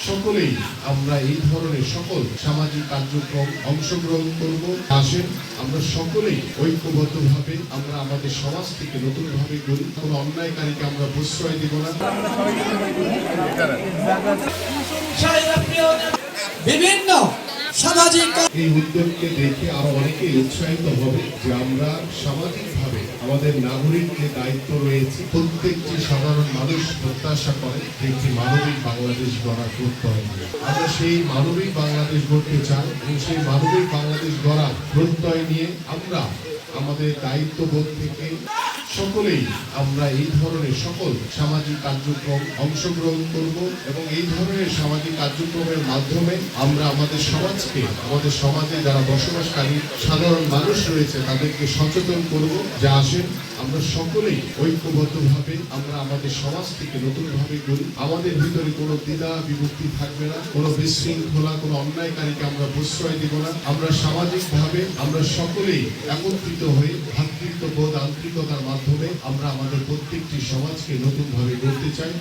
সকলেই আমরা এই ধরনের সকল সামাজিক কার্যক্রম অংশগ্রহণ করব। আসেন আমরা সকলেই ঐক্যবদ্ধভাবে আমরা আমাদের সমাজ থেকে নতুনভাবে গড়ি, কোনো অন্যায়কারীকে আমরা প্রশ্রয় দেব না। বিভিন্ন সামাজিক এই উদ্যোগকে দেখে আরো অনেকেই উৎসাহিত হবে যে আমরা সামাজিকভাবে আমাদের নাগরিক যে দায়িত্ব রয়েছে, প্রত্যেকটি সাধারণ মানুষ প্রত্যাশা করে যে একটি মানবিক বাংলাদেশ গড়ার প্রত্যয় নিয়ে আমরা সেই মানবিক বাংলাদেশ গড়তে চাই এবং সেই মানবিক বাংলাদেশ গড়ার প্রত্যয় নিয়ে আমরা আমাদের দায়িত্ববোধ থেকে সকলেই আমরা এই ধরনের সকল সামাজিক কার্যক্রম অংশগ্রহণ করব এবং এই ধরনের সামাজিক কার্যক্রমের মাধ্যমে আমরা আমাদের সমাজকে, আমাদের সমাজে যারা বসবাসকারী সাধারণ মানুষ রয়েছে তাদেরকে সচেতন করব যে আসেন আমরা সকলেই ঐক্যবদ্ধভাবে আমরা আমাদের সমাজ থেকে নতুনভাবে গড়ি। আমাদের ভিতরে কোনো দ্বিধা বিভক্তি থাকবে না, কোনো বিশৃঙ্খলা, কোনো অন্যায়কারীকে আমরা প্রশ্রয় দেব না। আমরা সামাজিকভাবে আমরা সকলেই একত্রিত হয়ে ভ্রাতৃত্ববোধ আন্তরিকতার মাধ্যমে আমরা আমাদের প্রত্যেকটি সমাজকে নতুনভাবে গড়তে চাই।